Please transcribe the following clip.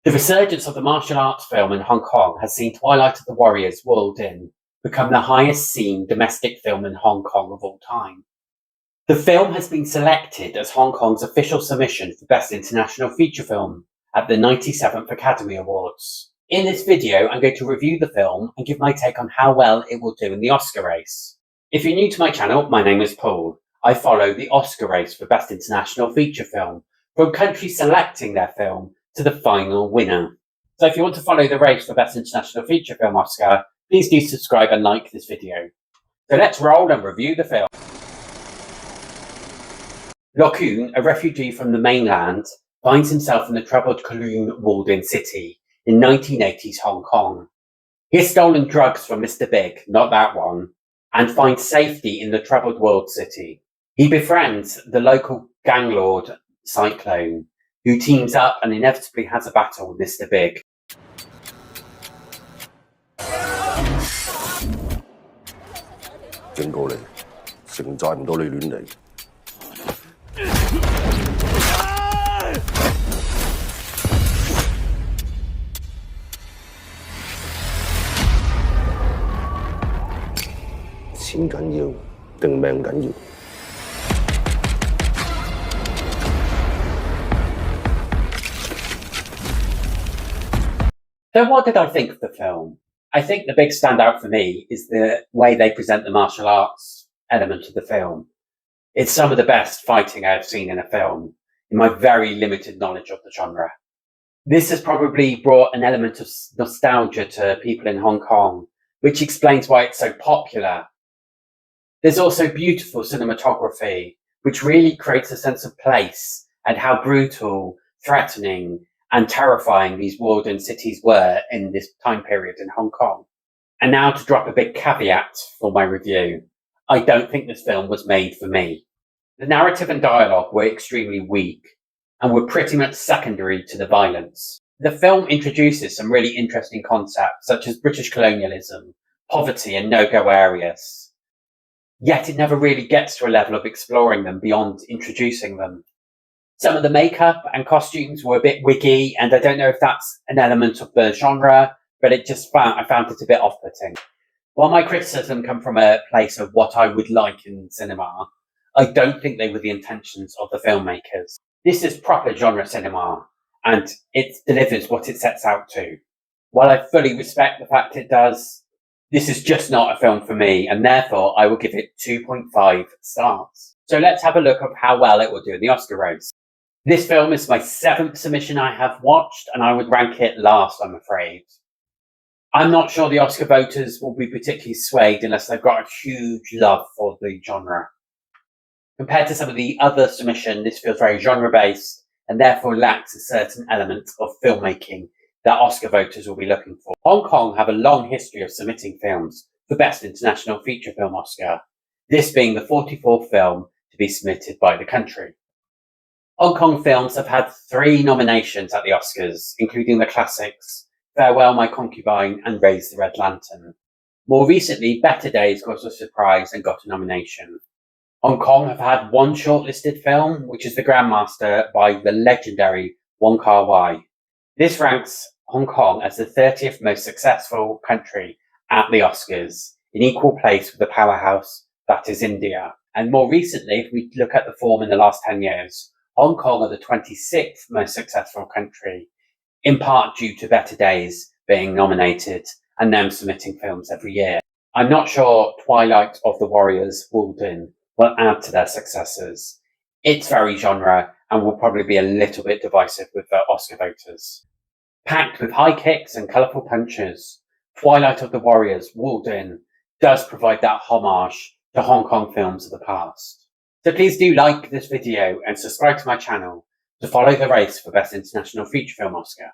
The resurgence of the martial arts film in Hong Kong has seen Twilight of the Warriors World In become the highest seen domestic film in Hong Kong of all time. The film has been selected as Hong Kong's official submission for Best International Feature Film at the 97th Academy Awards. In this video, I'm going to review the film and give my take on how well it will do in the Oscar race. If you're new to my channel, my name is Paul. I follow the Oscar race for Best International Feature Film, from countries selecting their film to the final winner. So if you want to follow the race for Best International Feature Film Oscar, please do subscribe and like this video. So let's roll and review the film. Lo Kun, a refugee from the mainland, finds himself in the troubled Kowloon walled-in city in 1980s Hong Kong. He has stolen drugs from Mr. Big, not that one, and finds safety in the troubled walled city. He befriends the local gang lord, Cyclone, who teams up and inevitably has a battle with Mr. Big. 警告你，城寨唔到你亂嚟。錢緊要定命緊要？ So what did I think of the film? I think the big standout for me is the way they present the martial arts element of the film. It's some of the best fighting I've seen in a film, in my very limited knowledge of the genre. This has probably brought an element of nostalgia to people in Hong Kong, which explains why it's so popular. There's also beautiful cinematography, which really creates a sense of place and how brutal, threatening, and terrifying these walled-in cities were in this time period in Hong Kong. And now to drop a big caveat for my review. I don't think this film was made for me. The narrative and dialogue were extremely weak and were pretty much secondary to the violence. The film introduces some really interesting concepts such as British colonialism, poverty and no-go areas. Yet it never really gets to a level of exploring them beyond introducing them. Some of the makeup and costumes were a bit wiggy, and I don't know if that's an element of the genre, but I found it a bit off-putting. While my criticism come from a place of what I would like in cinema, I don't think they were the intentions of the filmmakers. This is proper genre cinema, and it delivers what it sets out to. While I fully respect the fact it does, this is just not a film for me, and therefore I will give it 2.5 stars. So let's have a look at how well it will do in the Oscar race. This film is my 7th submission I have watched, and I would rank it last, I'm afraid. I'm not sure the Oscar voters will be particularly swayed unless they've got a huge love for the genre. Compared to some of the other submissions, this feels very genre-based and therefore lacks a certain element of filmmaking that Oscar voters will be looking for. Hong Kong have a long history of submitting films for Best International Feature Film Oscar, this being the 44th film to be submitted by the country. Hong Kong films have had 3 nominations at the Oscars, including the classics Farewell My Concubine and Raise the Red Lantern. More recently, Better Days got a surprise and got a nomination. Hong Kong have had 1 shortlisted film, which is The Grandmaster by the legendary Wong Kar-wai. This ranks Hong Kong as the 30th most successful country at the Oscars, in equal place with the powerhouse that is India. And more recently, if we look at the form in the last 10 years, Hong Kong are the 26th most successful country, in part due to Better Days being nominated and them submitting films every year. I'm not sure Twilight of the Warriors World In will add to their successes. It's very genre and will probably be a little bit divisive with the Oscar voters. Packed with high kicks and colourful punches, Twilight of the Warriors World In does provide that homage to Hong Kong films of the past. So please do like this video and subscribe to my channel to follow the race for Best International Feature Film Oscar.